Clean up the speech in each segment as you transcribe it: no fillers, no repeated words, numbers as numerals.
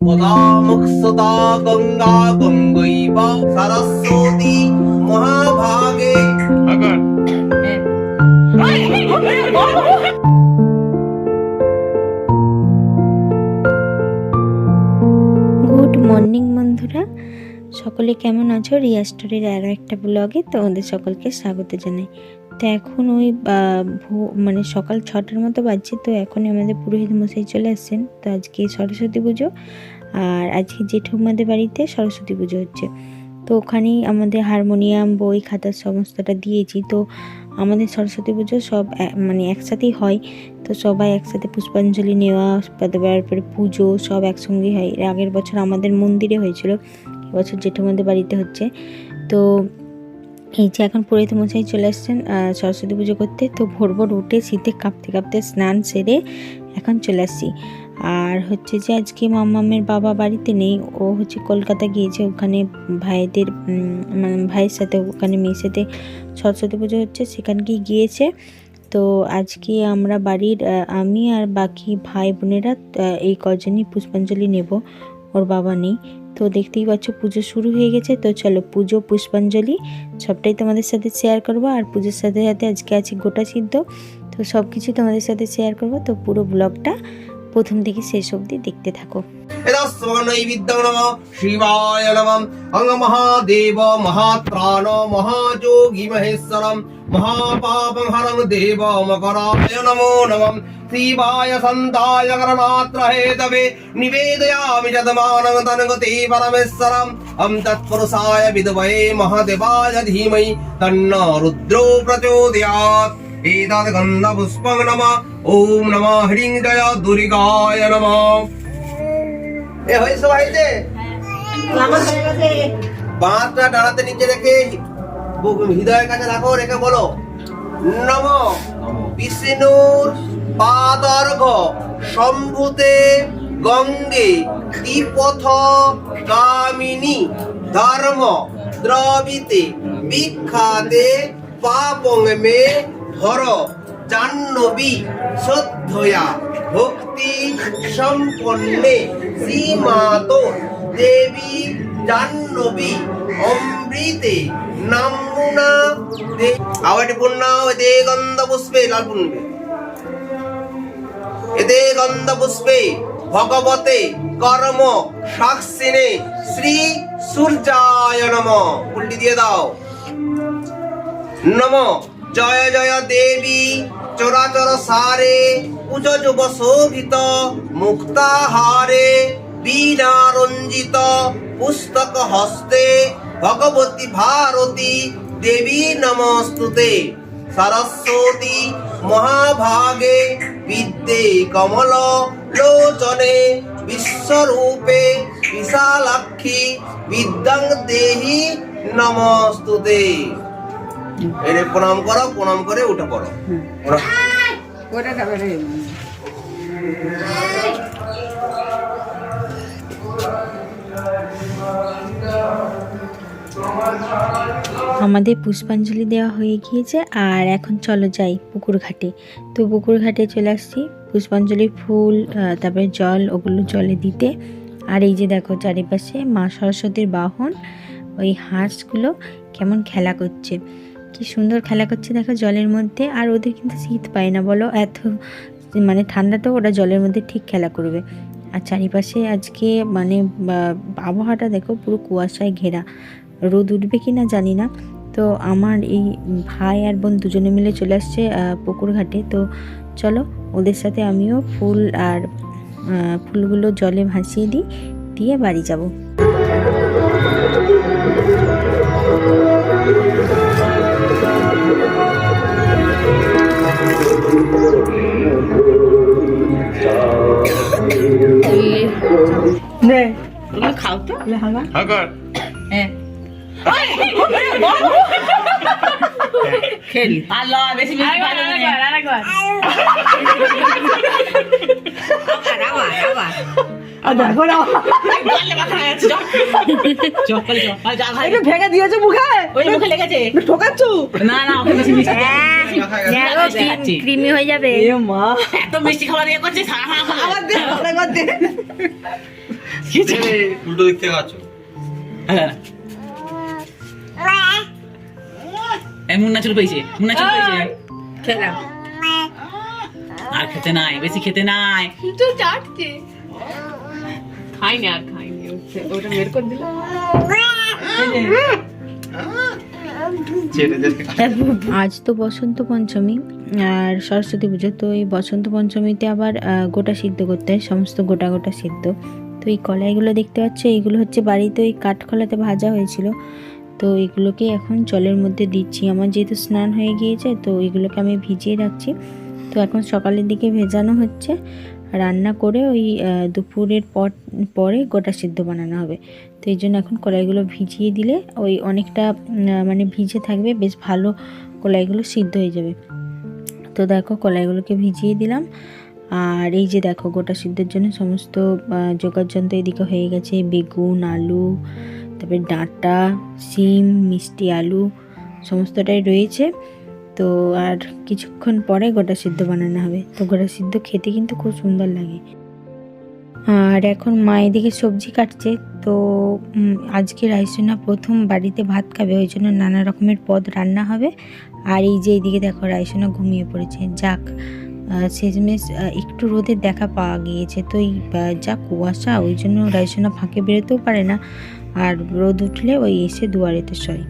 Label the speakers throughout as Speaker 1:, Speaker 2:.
Speaker 1: পদামুখসুতা Ganga গঙ্গৈব Saraswati মহাভাগে।
Speaker 2: Good morning বন্ধুরা, সকলে কেমন আছো? রিয়া স্টোরির আরও একটা ব্লগে তোমাদের সকলকে স্বাগত জানাই। তো এখন ওই মানে সকাল 6টার মতো বাজছে। তো এখনই আমাদের পুরোহিত মশাই চলে আসছেন। তো আজকে সরস্বতী পুজো, আর আজকে জেঠুমাদের বাড়িতে সরস্বতী পুজো হচ্ছে। তো ওখানেই আমাদের হারমোনিয়াম, বই, খাতা সমস্তটা দিয়েছি। তো আমাদের সরস্বতী পুজো সব মানে একসাথেই হয়। তো সবাই একসাথে পুষ্পাঞ্জলি নেওয়া, তারপরে পুজো সব একসঙ্গেই হয়। এর আগের বছর আমাদের মন্দিরে হয়েছিল, এবছর জেঠুমাদের বাড়িতে হচ্ছে। তো এই যে এখন পুরোহিত মশাই চলে আসছেন সরস্বতী পুজো করতে। তো ভোর ভোর উঠে শীতে কাঁপতে কাঁপতে স্নান সেরে এখন চলে আসছি। আর হচ্ছে যে আজকে মামামের বাবা বাড়িতে নেই, ও হচ্ছে কলকাতা গিয়েছে। ওখানে ভাইদের মানে ভাইয়ের সাথে ওখানে মেয়ের সাথে সরস্বতী পুজো হচ্ছে, সেখানকেই গিয়েছে। তো আজকে আমরা বাড়ির আমি আর বাকি ভাই বোনেরা এই কজনই পুষ্পাঞ্জলি নেব, ওর বাবা নেই। তো দেখতেই পাচ্ছ পুজো শুরু হয়ে গেছে। তো চলো পুজো, পুষ্পাঞ্জলি সবটাই তোমাদের সাথে শেয়ার করবো। আর পুজোর সাথে সাথে আজকে আছে গোটা সিদ্ধ, তো সব কিছু তোমাদের সাথে শেয়ার করবো। তো পুরো ব্লগটা প্রথম থেকে শেষ অবধি দেখতে থাকো।
Speaker 1: নৈবিদ্যং নমঃ শিবায় নমঃ অঙ্গ মহাদেব মহাত্রাণ মহাযোগী মহেশ্বরম মহাপাপং হরং দেব মকরায় নমো নমঃ শিবায় সন্তায় গণনাত্র হেতবে নিবেদয়ামি যদমানং তনগতে পরমেশ্বরম তৎপুরুষায় বিদ্মহে মহাদেবায় ধীমহি তন্নো রুদ্রো প্রচোদয়াৎ। एतद् गन्धपुष्पं नमः। ओम नमः ह्रीं जय दुर्गाय नमः। এ হয়েছে ভাইতে বাঁধটা ডানাতে নিচে রেখে হৃদয়ের কাছে রাখো, রেখে বলো নম বিষ্ণুর পাদর্ঘ সম্ভূতে গঙ্গে দ্বিপথ কামিনী ধর্ম দ্রবিতে বিখ্যাতে পাপং মে হর জাহ্নবী শ্রদ্ধয়া ভক্তি সম্পন্নে শ্রীমাত দেবী জাহ্নবী অমৃতে নামুনা আওয়াটি পূর্ণাও এতে গন্ধ পুষ্পে লাল পুণ্যে এতে গন্ধ পুষ্পে ভগবতে কর্ম সাক্ষিণে শ্রী সূর্যায় নমঃ। উল্টি দিয়ে দাও। নমঃ জয় জয় দেবী চরাচর সারে পূজ যুগ শোভিত মুক্তাহারে বীণা রঞ্জিত পুস্তক হস্তে ভগবতী ভারতী দেবী নমস্তুতে। সরস্বতী মহাভাগে বিদ্যে কমল লোচনে বিশ্বরূপে বিশালাক্ষী বিদ্যাং দেহি নমস্তুতে। এর প্রণাম করো, প্রণাম করে উঠে পড়ো।
Speaker 2: আমাদের পুষ্পাঞ্জলি দেওয়া হয়ে গিয়েছে, আর এখন চলো যাই পুকুর ঘাটে। তো পুকুর ঘাটে চলে আসছি পুষ্পাঞ্জলির ফুল, তারপরে জল, ওগুলো জলে দিতে। আর এই যে দেখো চারিপাশে মা সরস্বতীর বাহন, ওই হাঁসগুলো কেমন খেলা করছে, কি সুন্দর খেলা করছে দেখো জলের মধ্যে। আর ওদের কিন্তু শীত পায় না বলো, এত মানে ঠান্ডাতেও ওরা জলের মধ্যে ঠিক খেলা করবে। আর চারিপাশে আজকে মানে আবহাওয়াটা দেখো পুরো কুয়াশায় ঘেরা, রোদ উঠবে কি না জানি না। তো আমার এই ভাই আর বোন দুজনে মিলে চলে আসছে পুকুর ঘাটে। তো চলো ওদের সাথে আমিও ফুল আর ফুলগুলো জলে ভাসিয়ে দিই, দিয়ে বাড়ি যাব।
Speaker 3: খাও তো খেলি ভালো বেশি বেশি ভালো ভেঙে দিয়েছো মুখে, ওই মুখে লেগেছে, ঠোকাচ্ছ না না ওকে বেশি মিষ্টি
Speaker 2: ক্রিমি হয়ে যাবে।
Speaker 3: মা এত মিষ্টি খাবার ইয়ে করছে
Speaker 1: উল্টো দিক থেকে আছো।
Speaker 3: হ্যাঁ এই মুন্না চুল পেয়েছে, মুন্না চুল পেয়েছে। খেলাম আর খেতে নাই, বেশি খেতে নাই।
Speaker 4: তো চাটছে, খাইনি আর খাইনি, ওটা বের করে দিলাম।
Speaker 2: আজ তো বসন্ত পঞ্চমী আর সরস্বতী পুজো, তো এই বসন্ত পঞ্চমীতে আবার গোটা সিদ্ধ করতে হয়, সমস্ত গোটা গোটা সিদ্ধ। তো এই কলাইগুলো দেখতে পাচ্ছ, এইগুলো হচ্ছে বাড়িতে ওই কাঠখোলাতে ভাজা হয়েছিল, তো এগুলোকে এখন জলের মধ্যে দিচ্ছি। আমার যেহেতু স্নান হয়ে গিয়েছে, তো এগুলোকে আমি ভিজিয়ে রাখছি। তো এখন সকালের দিকে ভেজানো হচ্ছে, রান্না করে ওই দুপুরের পরে গোটা সিদ্ধ বানানো হবে। তো এই জন্য এখন কলাইগুলো ভিজিয়ে দিলে ওই অনেকটা মানে ভিজে থাকবে, বেশ ভালো কলাইগুলো সিদ্ধ হয়ে যাবে। তো দেখো কলাইগুলোকে ভিজিয়ে দিলাম। আর এই যে দেখো গোটা সিদ্ধের জন্য সমস্ত জোগাড় যন্ত্র এদিকে হয়ে গেছে, বেগুন, আলু, তারপরে ডাঁটা, শিম, মিষ্টি আলু সমস্তটাই রয়েছে। তো আর কিছুক্ষণ পরে গোটা সিদ্ধ বানানো হবে। তো গোটা সিদ্ধ খেতে কিন্তু খুব সুন্দর লাগে। আর এখন মা এদিকে সবজি কাটছে। তো আজকে রাইসোনা প্রথম বাড়িতে ভাত খাবে, ওই জন্য নানা রকমের পদ রান্না হবে। আর এই যে এইদিকে দেখো রাইসোনা ঘুমিয়ে পড়েছে। যাক শেষমেশ একটু রোদের দেখা পাওয়া গিয়েছে। তো এই যা কুয়াশা, ওই জন্য রাইসোনা ফাঁকে বেরোতেও পারে না, আর রোদ উঠলে ওই এসে দুয়ারেতে শয়।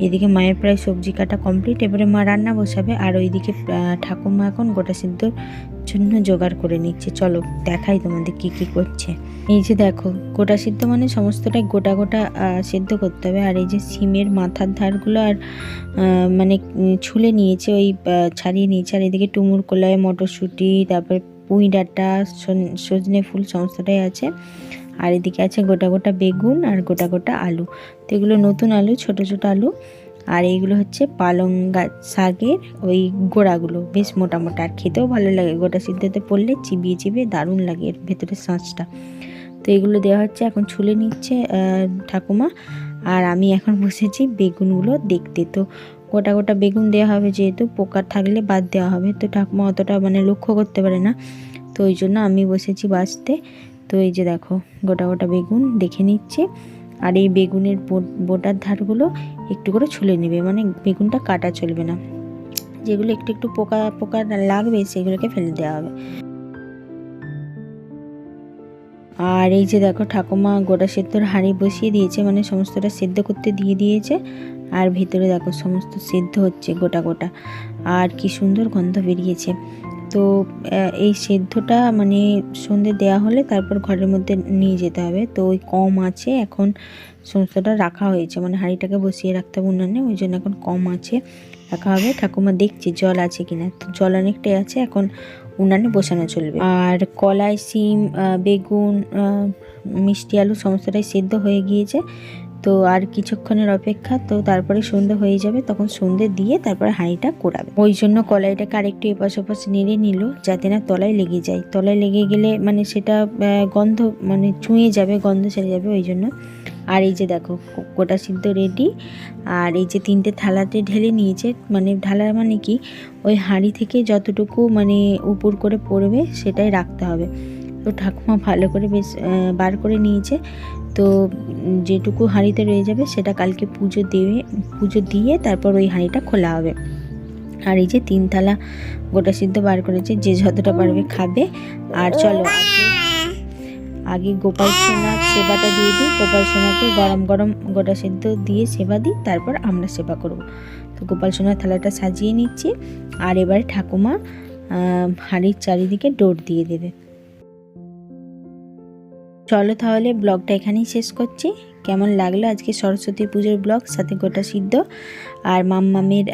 Speaker 2: এদিকে মায়ের প্রায় সবজি কাটা কমপ্লিট, এবারে মা রান্না বসাবে। আর ওইদিকে ঠাকুমা এখন গোটা সিদ্ধর জন্য জোগাড় করে নিচ্ছে। চলো দেখাই তোমাদের কি কি করছে। এই যে দেখো গোটা সিদ্ধ মানে সমস্তটাই গোটা গোটা সিদ্ধ করতে হবে। আর এই যে সিমের মাথার ধারগুলো আর মানে ছুলে নিয়েছে, ওই ছাড়িয়ে নিয়েছে। আর এদিকে টুমুর কলাই, মটরশুঁটি, তারপরে পুঁই ডাঁটা, সজনে ফুল সমস্তটাই আছে। আর এদিকে আছে গোটা গোটা বেগুন আর গোটা গোটা আলু। তো এগুলো নতুন আলু, ছোট ছোট আলু। আর এইগুলো হচ্ছে পালং শাকের ওই গোড়াগুলো, বেশ মোটা মোটা, আর খেতেও ভালো লাগে। গোটা সিদ্ধতে পড়লে চিবিয়ে চিবিয়ে দারুণ লাগে এর ভেতরের শাঁসটা। তো এগুলো দেওয়া হচ্ছে, এখন ছুলে নিচ্ছে ঠাকুমা। আর আমি এখন বসেছি বেগুনগুলো দেখতে। তো গোটা গোটা বেগুন দেওয়া হবে, যেহেতু পোকা থাকলে বাদ দেওয়া হবে। তো ঠাকুমা অতটা মানে লক্ষ্য করতে পারে না, তো ওই জন্য আমি বসেছি বাছতে। তো এই যে দেখো গোটা গোটা বেগুন দেখে নিচ্ছে। আর এই বেগুনের বোটার ধারগুলো একটু করে ছুলে নেবে, মানে বেগুনটা কাটা চলবে না। যেগুলো একটু একটু পোকা পোকা লাগবে সেগুলোকে ফেলে দেওয়া হবে। আর এই যে দেখো ঠাকুমা গোটা সেদ্ধর হাঁড়ি বসিয়ে দিয়েছে, মানে সমস্তটা সেদ্ধ করতে দিয়ে দিয়েছে। আর ভিতরে দেখো সমস্ত সেদ্ধ হচ্ছে গোটা গোটা, আর কি সুন্দর গন্ধ বেরিয়েছে। তো এই সেদ্ধটা মানে সন্ধে দেওয়া হলে তারপর ঘরের মধ্যে নিয়ে যেতে হবে। তো ওই কম আছে এখন সমস্তটা রাখা হয়েছে, মানে হাঁড়িটাকে বসিয়ে রাখতে হবে উনানে, ওই জন্য এখন কম আছে রাখা হবে। ঠাকুমা দেখছে জল আছে কিনা, তো জল অনেকটাই আছে, এখন উনানে বসানো চলবে। আর কলাই, শিম, বেগুন, মিষ্টি আলু সমস্তটাই সেদ্ধ হয়ে গিয়েছে। তো আর কিছুক্ষণের অপেক্ষা, তো তারপরে সন্ধে হয়ে যাবে, তখন সন্ধে দিয়ে তারপরে হাঁড়িটা কোড়াবে। ওই জন্য কলাইটাকে আরেকটু এপাশ ওপাশ নেড়ে নিল, যাতে না তলায় লেগে যায়। তলায় লেগে গেলে মানে সেটা গন্ধ মানে চুঁয়ে যাবে, গন্ধ ছেড়ে যাবে, ওই জন্য। আর এই যে দেখো গোটা সিদ্ধ রেডি। আর এই যে 3টে থালাতে ঢেলে নিয়েছে, মানে ঢালা মানে কি ওই হাঁড়ি থেকে যতটুকু মানে উপর করে পড়বে সেটাই রাখতে হবে। তো ঠাকুমা ভালো করে বেশ বার করে নিয়েছে। তো যেটুকু হাঁড়িতে রয়ে যাবে সেটা কালকে পুজো দিয়ে তারপর ওই হাঁড়িটা খোলা হবে। আর এই যে 3 থালা গোটা সিদ্ধ বার করেছে, যে যতটা পারবে খাবে। আর চলো আগে গোপাল সোনার সেবাটা দিয়ে দিই। গোপাল সোনাকে গরম গরম গোটা সিদ্ধ দিয়ে সেবা দিই, তারপর আমরা সেবা করব। তো গোপাল সোনার থালাটা সাজিয়ে নিচ্ছি। আর এবারে ঠাকুমা হাঁড়ির চারিদিকে ডোর দিয়ে দেবে। চলো তাহলে ব্লগটা এখানেই শেষ করছি। কেমন লাগলো আজকে সরস্বতী পুজোর ব্লগ, সাথে গোটা সিদ্ধ আর মাম্মামের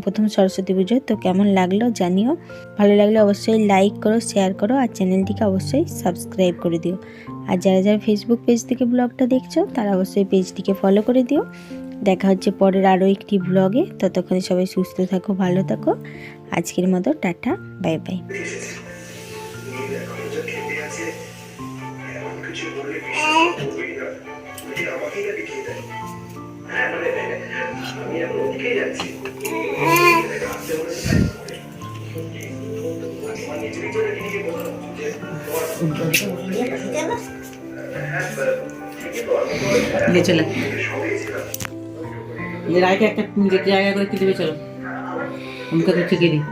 Speaker 2: প্রথম সরস্বতী পুজো। তো কেমন লাগলো জানিও। ভালো লাগলে অবশ্যই লাইক করো, শেয়ার করো, আর চ্যানেলটিকে অবশ্যই সাবস্ক্রাইব করে দিও। আর যারা যারা ফেসবুক পেজ থেকে ব্লগটা দেখছো তারা অবশ্যই পেজটিকে ফলো করে দিও। দেখা হচ্ছে পরের আরও একটি ব্লগে। ততক্ষণে সবাই সুস্থ থাকো, ভালো থাকো। আজকের মতো টাটা, বাই বাই।
Speaker 3: নিয়ে চলে রায়কে একটা জায়গা করে কি দেবে, চলো আমাকে তো ঠিকই দিই।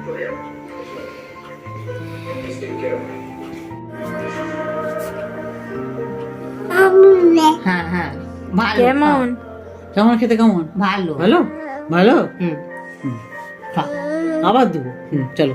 Speaker 5: হ্যাঁ হ্যাঁ ভালো
Speaker 2: কেমন?
Speaker 3: কেমন খেতে, কেমন?
Speaker 5: ভালো
Speaker 3: ভালো ভালো।
Speaker 5: হুম
Speaker 3: খা, আবার দেবো। চলো।